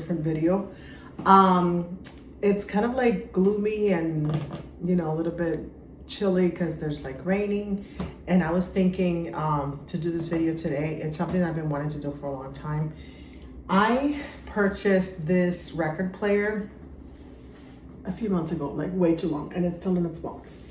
different video. It's kind of like gloomy and, you know, a little bit chilly because there's like raining. And I was thinking to do this video today. It's something I've been wanting to do for a long time. I purchased this record player a few months ago, like way too long, and it's still in its box.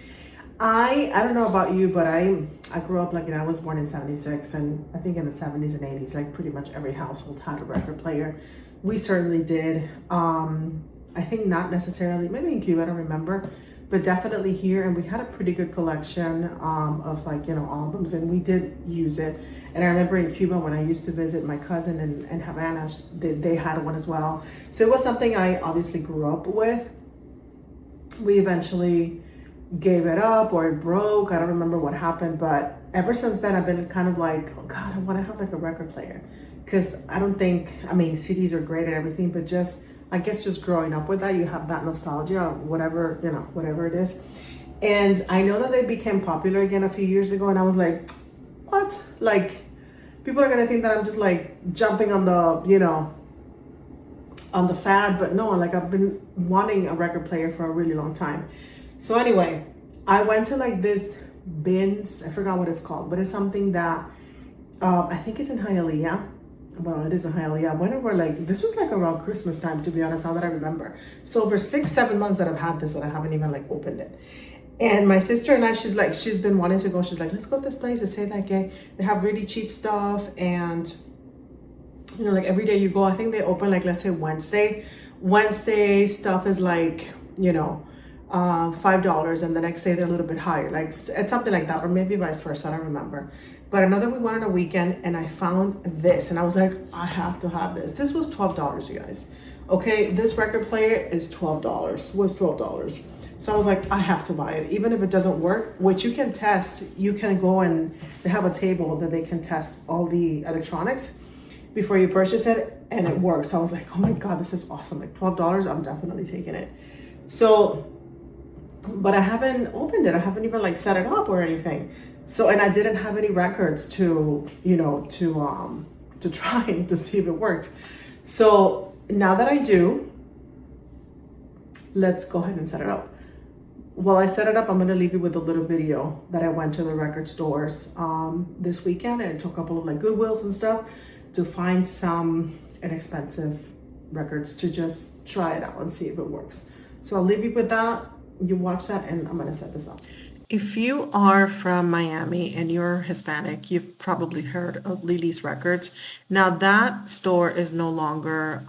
I don't know about you, but I grew up, like, I was born in 76, and I think in the 70s and 80s, like pretty much every household had a record player. We certainly did. I think not necessarily, maybe in Cuba, I don't remember, but definitely here. And we had a pretty good collection of, like, you know, albums, and we did use it. And I remember in Cuba when I used to visit my cousin in Havana, they had one as well. So it was something I obviously grew up with. We eventually gave it up, or it broke. I don't remember what happened, but ever since then I've been kind of like, oh God, I want to have like a record player. Because I don't think, I mean, CDs are great and everything, but just, I guess just growing up with that, you have that nostalgia or whatever, you know, whatever it is. And I know that they became popular again a few years ago, and I was like, what? Like, people are gonna think that I'm just like jumping on the, you know, on the fad, but no, like I've been wanting a record player for a really long time. So anyway, I went to like this bins, I forgot what it's called, but it's something that I think it's in Hialeah. Well, it is in Hialeah. I went over, like, this was like around Christmas time, to be honest, now that I remember. So over 6-7 months that I've had this, and I haven't even like opened it. And my sister and I, she's been wanting to go. She's like, let's go to this place to say that gay. They have really cheap stuff, and you know, like every day you go, I think they open like, let's say Wednesday stuff is like, you know, $5, and the next day they're a little bit higher, like it's something like that, or maybe vice versa, I don't remember. But another, we went on a weekend and I found this, and I was like, I have to have this. This was $12, you guys. Okay, this record player is $12. So I was like, I have to buy it, even if it doesn't work, which you can test. You can go, and they have a table that they can test all the electronics before you purchase it, and it works. So I was like, oh my God, this is awesome. Like $12, I'm definitely taking it. So, but I haven't opened it. I haven't even like set it up or anything. So, and I didn't have any records to, you know, to try to see if it worked. So now that I do, let's go ahead and set it up. While I set it up, I'm going to leave you with a little video that I went to the record stores this weekend and took a couple of like Goodwills and stuff to find some inexpensive records to just try it out and see if it works. So I'll leave you with that. You watch that, and I'm going to set this up. If you are from Miami and you're Hispanic, you've probably heard of Lily's Records. Now that store is no longer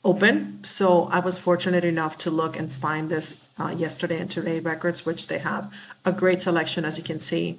open. So I was fortunate enough to look and find this yesterday in Today Records, which they have a great selection, as you can see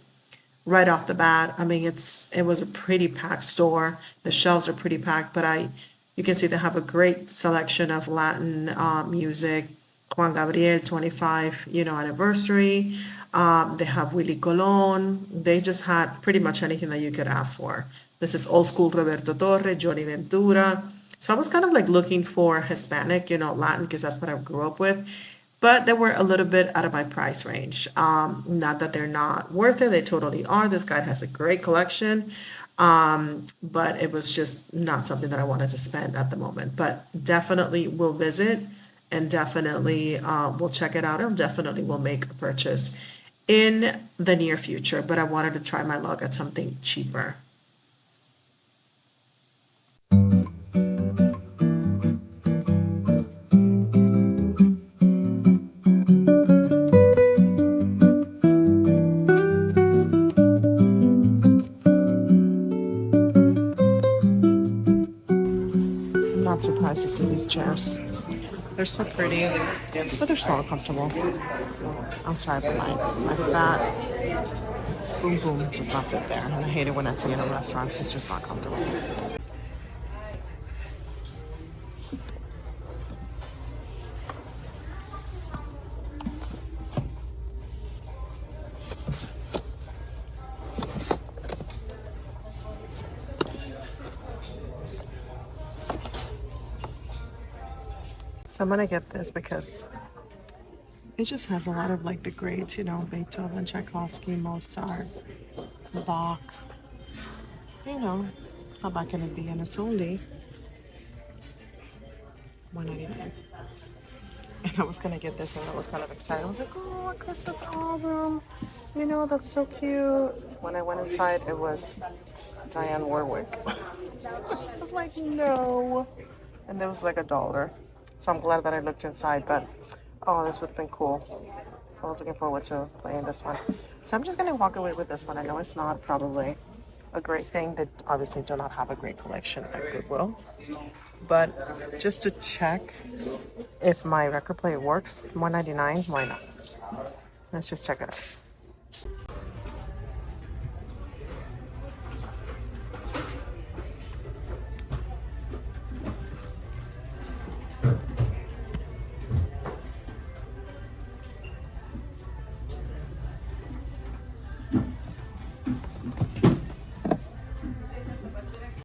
right off the bat. I mean, it was a pretty packed store. The shelves are pretty packed, but you can see they have a great selection of Latin music. Juan Gabriel 25, you know, anniversary. They have Willie Colon. They just had pretty much anything that you could ask for. This is old school Roberto Torre, Johnny Ventura. So I was kind of like looking for Hispanic, you know, Latin, because that's what I grew up with. But they were a little bit out of my price range. Not that they're not worth it. They totally are. This guy has a great collection. But it was just not something that I wanted to spend at the moment. But definitely will visit, and definitely we'll check it out, and definitely will make a purchase in the near future. But I wanted to try my luck at something cheaper. I'm not surprised to see these chairs. They're so pretty, but they're so uncomfortable. I'm sorry, but my fat boom boom does not fit there. And I hate it when I see it in restaurants. It's just not comfortable. So I'm gonna get this because it just has a lot of like the greats, you know, Beethoven, Tchaikovsky, Mozart, Bach. You know, how bad can it be? And it's only $1.99. And I was gonna get this and I was kind of excited. I was like, oh, a Christmas album. You know, that's so cute. When I went inside, it was Diane Warwick. I was like, no. And it was like $1. So I'm glad that I looked inside, but oh, this would have been cool. I was looking forward to playing this one. So I'm just gonna walk away with this one. I know it's not probably a great thing. They obviously do not have a great collection at Goodwill. But just to check if my record player works, $1.99, why not? Let's just check it out.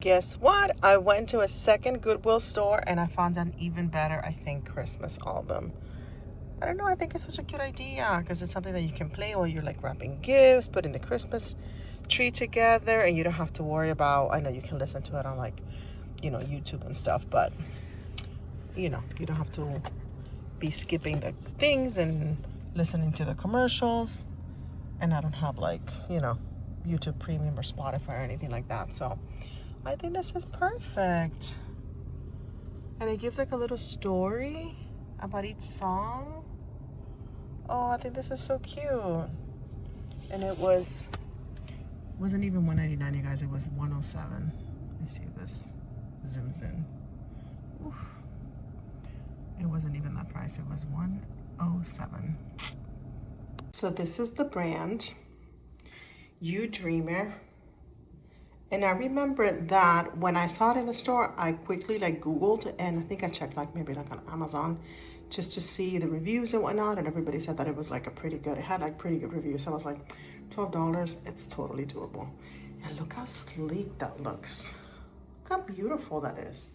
Guess what? I went to a second Goodwill store and I found an even better, I think, Christmas album. I don't know, I think it's such a good idea because it's something that you can play while you're like wrapping gifts, putting the Christmas tree together, and you don't have to worry about, I know you can listen to it on like, you know, YouTube and stuff, but you know, you don't have to be skipping the things and listening to the commercials. And I don't have like, you know, YouTube Premium or Spotify or anything like that. So I think this is perfect. And it gives like a little story about each song. Oh, I think this is so cute. And it wasn't even $1.99, you guys. It was $107. Let me see if this zooms in. Oof. It wasn't even that price. It was $107. So this is the brand, You Dreamer. And I remember that when I saw it in the store, I quickly like Googled, and I think I checked like maybe like on Amazon just to see the reviews and whatnot. And everybody said that it was like a pretty good, it had like pretty good reviews. So I was like, $12, it's totally doable. And look how sleek that looks. Look how beautiful that is.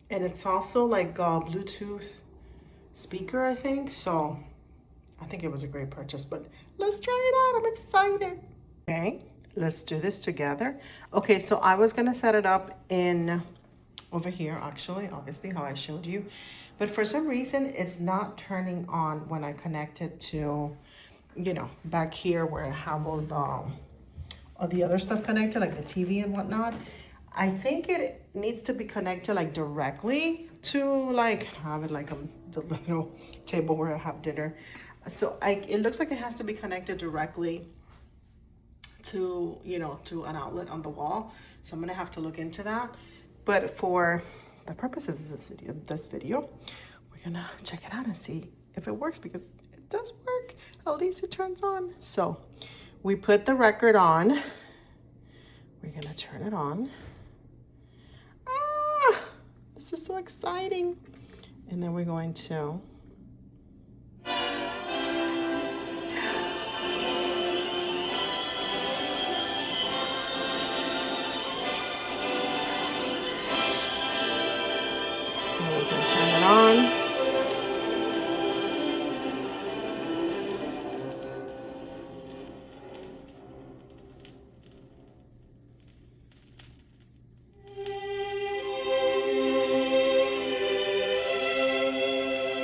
And it's also like a Bluetooth speaker, I think. So I think it was a great purchase, but let's try it out. I'm excited. Okay, let's do this together. Okay, so I was gonna set it up in over here, actually, obviously how I showed you. But for some reason, it's not turning on when I connect it to, you know, back here where I have all the other stuff connected, like the TV and whatnot. I think it needs to be connected like directly to like have it like the little table where I have dinner. So it looks like it has to be connected directly to, you know, to an outlet on the wall. So I'm gonna have to look into that. But for the purpose of this video, we're gonna check it out and see if it works, because it does work. At least it turns on. So we put the record on. We're gonna turn it on. Ah, this is so exciting. And then we're going to we can turn it on.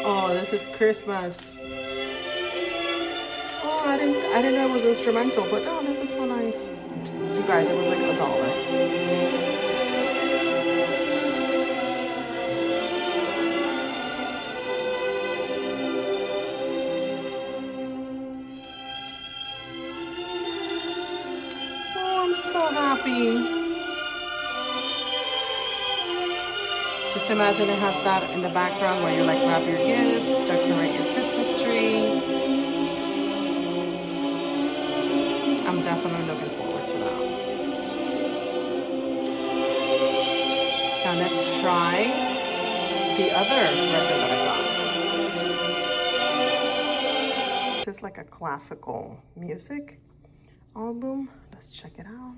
Oh, this is Christmas. Oh, I didn't know it was instrumental, but oh, this is so nice. You guys, it was like $1. So happy. Just imagine I have that in the background where you like wrap your gifts, decorate your Christmas tree. I'm definitely looking forward to that. Now let's try the other record that I got. This is like a classical music album. Let's check it out.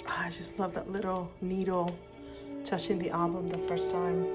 I just love that little needle touching the album the first time.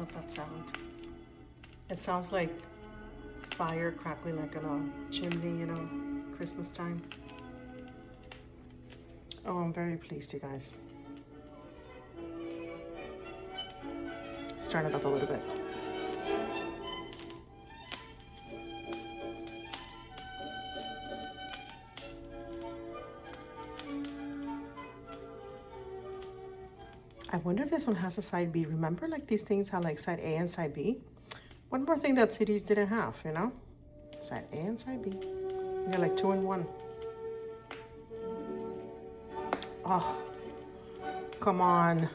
love that sound. It sounds like fire crackling like on a chimney, you know, Christmas time. Oh, I'm very pleased, you guys. Let's turn it up a little bit. I wonder if this one has a side B. Remember, like these things had like side A and side B? One more thing that CDs didn't have, you know? Side A and side B. You got like 2-in-1. Oh, come on.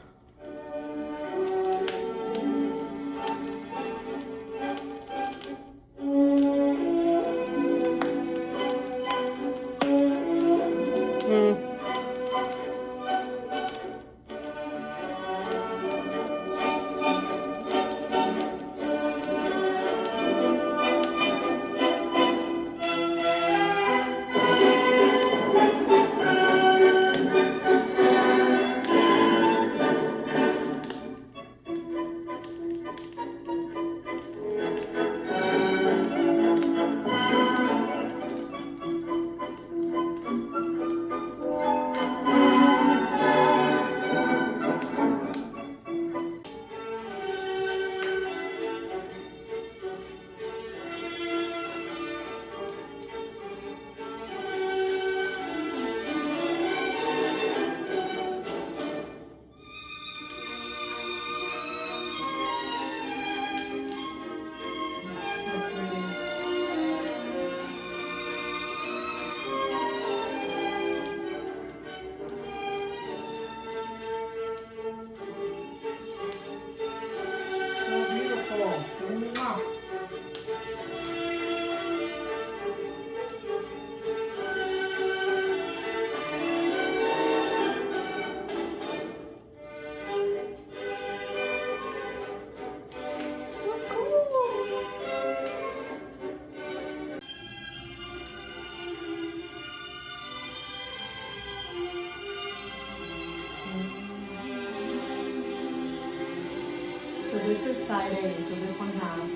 So this is side A, so this one has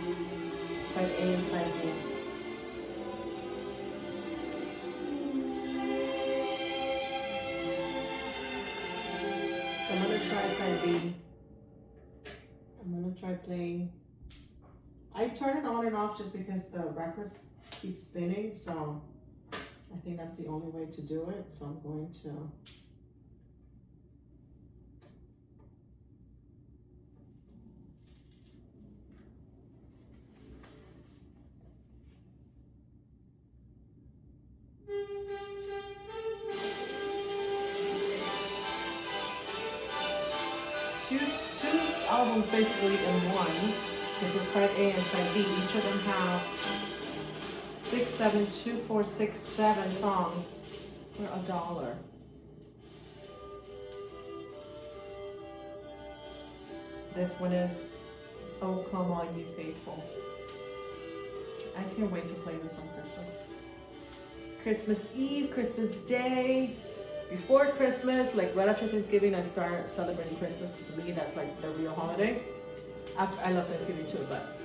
side A and side B. So I'm gonna try side B. I'm gonna try playing. I turn it on and off just because the records keep spinning, so I think that's the only way to do it. So I'm going to. Two albums basically in one, because it's side A and side B. Each of them have 6, 7, 2, 4, 6, 7 songs for $1. This one is Oh Come On You Faithful. I can't wait to play this on Christmas. Christmas Eve, Christmas Day. Before Christmas, like right after Thanksgiving, I start celebrating Christmas because to me that's like the real holiday. I love Thanksgiving too, but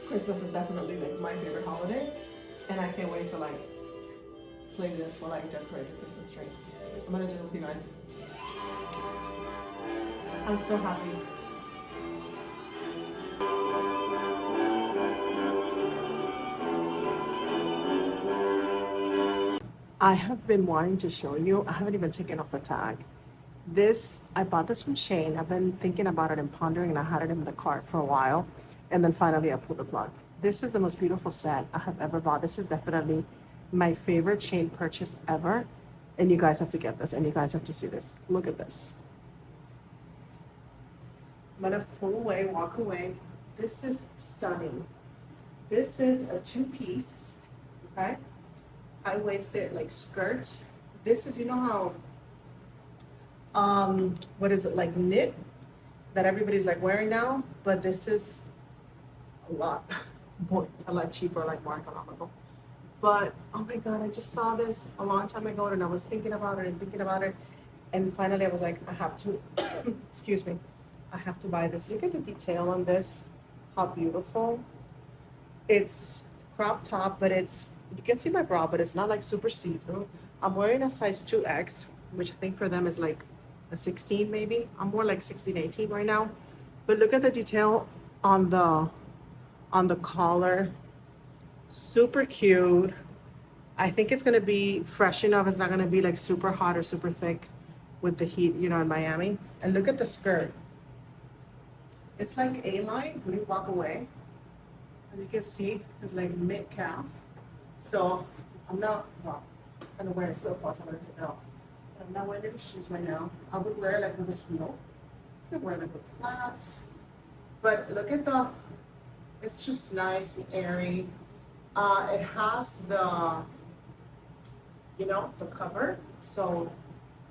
Christmas is definitely like my favorite holiday, and I can't wait to like play this while I decorate the Christmas tree. I'm gonna do it with you guys. I'm so happy. I have been wanting to show you, I haven't even taken off the tag. I bought this from Shane. I've been thinking about it and pondering, and I had it in the cart for a while. And then finally I pulled the plug. This is the most beautiful set I have ever bought. This is definitely my favorite Shane purchase ever. And you guys have to get this, and you guys have to see this. Look at this. I'm gonna pull away, walk away. This is stunning. This is a 2-piece, okay? High-waisted like skirt. This is, you know how, what is it, like knit that everybody's like wearing now? But this is a lot cheaper, like more economical. But oh my God, I just saw this a long time ago and I was thinking about it and thinking about it. And finally I was like, I have to, excuse me, I have to buy this. Look at the detail on this. How beautiful. It's crop top, but you can see my bra, but it's not like super see-through. I'm wearing a size 2X, which I think for them is like a 16 maybe. I'm more like 16, 18 right now. But look at the detail on the collar. Super cute. I think it's gonna be fresh enough. It's not gonna be like super hot or super thick with the heat, you know, in Miami. And look at the skirt. It's like A-line when you walk away. As you can see, it's like mid-calf. So I'm not, well, I'm gonna wear flip-flops, I'm gonna take it off. But I'm not wearing any shoes right now. I would wear it like with a heel. You can wear them with flats. But look at it's just nice and airy. It has the cover, so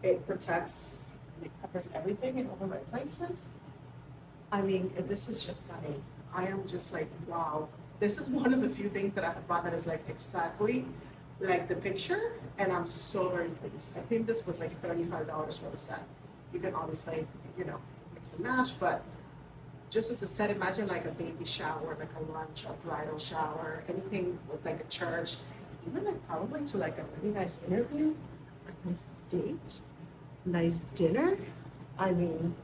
it protects, it covers everything in all the right places. I mean, this is just stunning. I am just like, wow. This is one of the few things that I have bought that is like exactly like the picture, and I'm so very pleased. I think this was like $35 for the set. You can obviously, mix and match, but just as a set, imagine like a baby shower, like a lunch, a bridal shower, anything with like a church, even like probably to like a really nice interview, a nice date, nice dinner. I mean,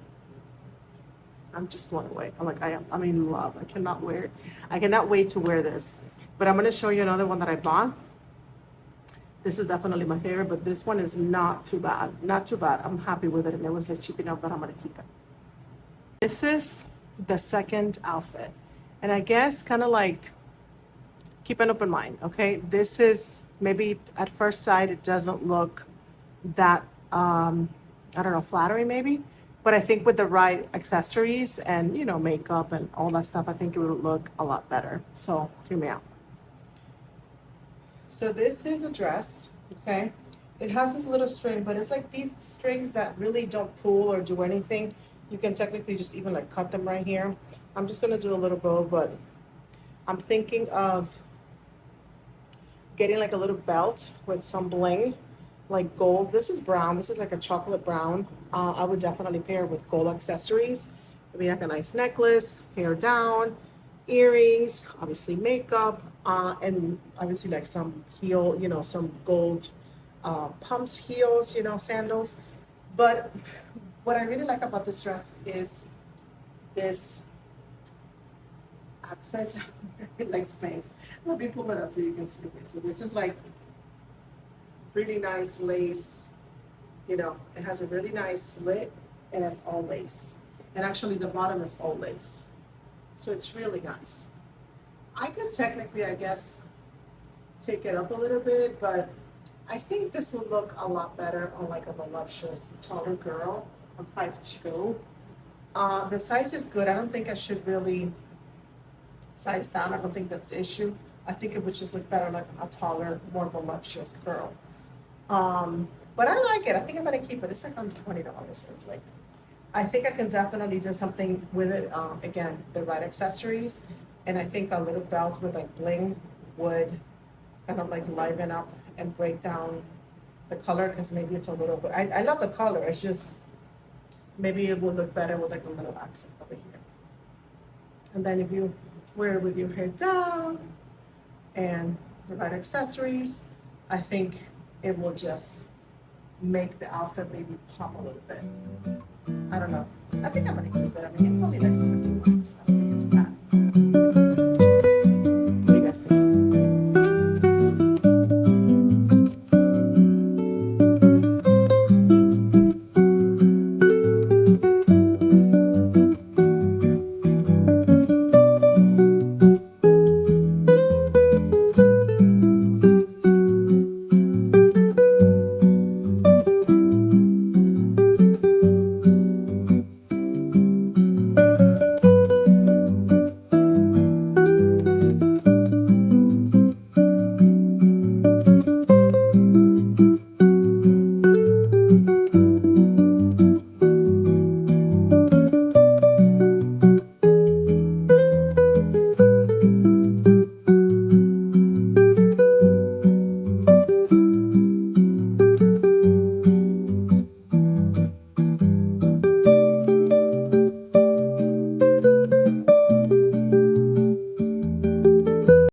I'm just blown away. I'm in love. I cannot wait to wear this. But I'm gonna show you another one that I bought. This is definitely my favorite, but this one is not too bad. Not too bad. I'm happy with it, and it was like cheap enough that I'm gonna keep it. This is the second outfit. And I guess kind of like keep an open mind, okay? This is maybe at first sight, it doesn't look that, I don't know, flattering maybe. But I think with the right accessories and, makeup and all that stuff, I think it would look a lot better. So hear me out. So this is a dress, okay? It has this little string, but it's like these strings that really don't pull or do anything. You can technically just even like cut them right here. I'm just gonna do a little bow, but I'm thinking of getting like a little belt with some bling, like gold. This is brown. This is like a chocolate brown. I would definitely pair with gold accessories. Maybe like a nice necklace, hair down, earrings, obviously makeup, and obviously like some heel, some gold pumps, heels, sandals. But what I really like about this dress is this accent, like space. Let me pull it up so you can see. Okay, so this is like really nice lace. It has a really nice slit, and it's all lace. And actually the bottom is all lace. So it's really nice. I could technically, I guess, take it up a little bit, but I think this would look a lot better on like a voluptuous, taller girl. I'm 5'2". The size is good. I don't think I should really size down. I don't think that's the issue. I think it would just look better like a taller, more voluptuous girl. But I like it. I think I'm gonna keep it. It's like on $20. So it's like, I think I can definitely do something with it. Again, the right accessories. And I think a little belt with like bling would kind of like liven up and break down the color, because maybe it's a little bit, I love the color. It's just, maybe it would look better with like a little accent over here. And then if you wear it with your hair down and the right accessories, I think it will just make the outfit maybe pop a little bit. I don't know. I think I'm gonna keep it. I mean, it's only like